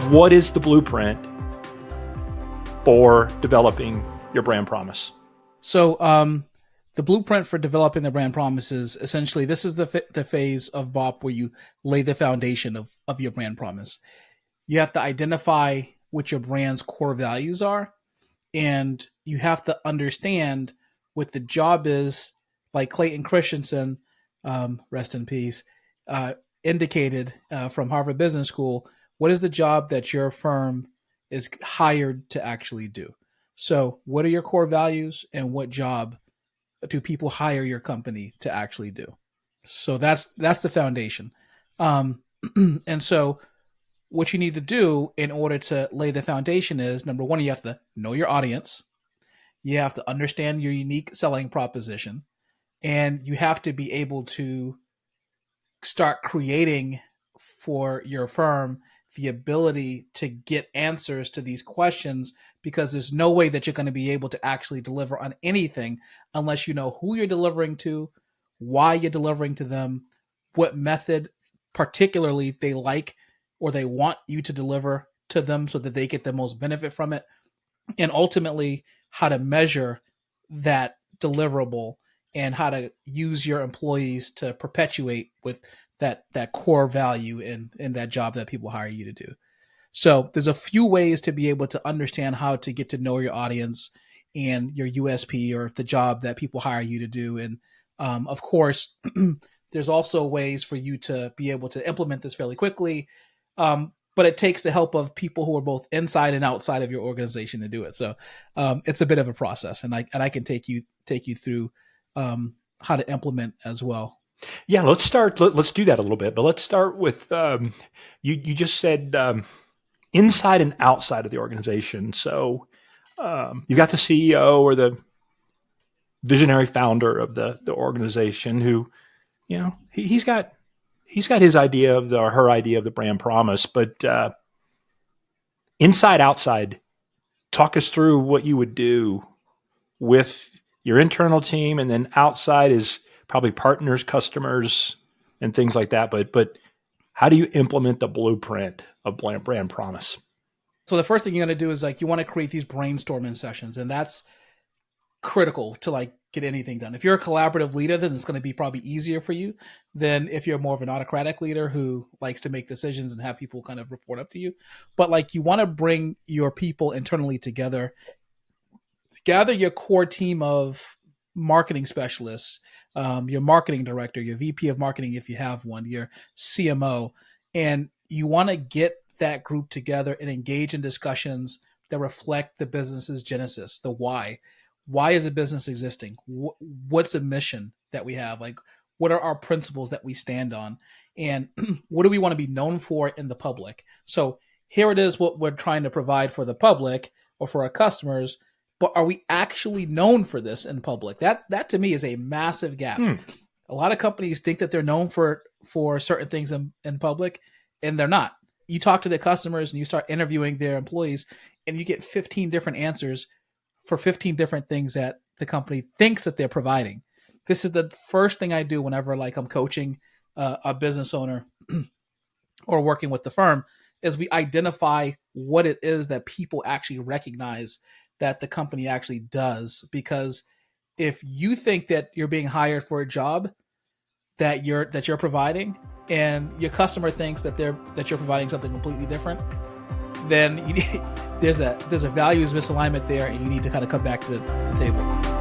what is the blueprint for developing your brand promise? So the blueprint for developing the brand promise is essentially, this is the phase of BOP where you lay the foundation of your brand promise. You have to identify what your brand's core values are, and you have to understand what the job is, like Clayton Christensen, rest in peace, indicated from Harvard Business School. What is the job that your firm is hired to actually do? So what are your core values, and what job do people hire your company to actually do? So that's the foundation. And so what you need to do in order to lay the foundation is, number one, you have to know your audience. You have to understand your unique selling proposition, and you have to be able to start creating for your firm the ability to get answers to these questions, because there's no way that you're going to be able to actually deliver on anything unless you know who you're delivering to, why you're delivering to them, what method particularly they like or they want you to deliver to them so that they get the most benefit from it, and ultimately how to measure that deliverable and how to use your employees to perpetuate with that core value in that job that people hire you to do. So there's a few ways to be able to understand how to get to know your audience and your USP, or the job that people hire you to do. And of course, there's also ways for you to be able to implement this fairly quickly. But it takes the help of people who are both inside and outside of your organization to do it. So it's a bit of a process, and I can take you through how to implement as well. Yeah, let's do that a little bit, but let's start with, you just said inside and outside of the organization. So you got the CEO or the visionary founder of the organization who, he's got his idea of or her idea of the brand promise, but inside, outside, talk us through what you would do with your internal team, and then outside is probably partners, customers, and things like that. But how do you implement the blueprint of brand promise? So the first thing you're going to do is you want to create these brainstorming sessions, and that's critical to get anything done. If you're a collaborative leader, then it's going to be probably easier for you than if you're more of an autocratic leader who likes to make decisions and have people kind of report up to you. But you want to bring your people internally together, gather your core team of marketing specialists, your marketing director, your VP of marketing, if you have one, your CMO, and you want to get that group together and engage in discussions that reflect the business's genesis, the why. Why is a business existing? What's a mission that we have? What are our principles that we stand on? And what do we want to be known for in the public? So here it is, what we're trying to provide for the public or for our customers, but are we actually known for this in public? That to me is a massive gap. A lot of companies think that they're known for certain things in public, and they're not. You talk to the customers and you start interviewing their employees, and you get 15 different answers for 15 different things that the company thinks that they're providing. This is the first thing I do whenever I'm coaching a business owner or working with the firm, is we identify what it is that people actually recognize that the company actually does. Because if you think that you're being hired for a job that you're providing, and your customer thinks that you're providing something completely different, then there's a values misalignment there, and you need to kind of come back to the table.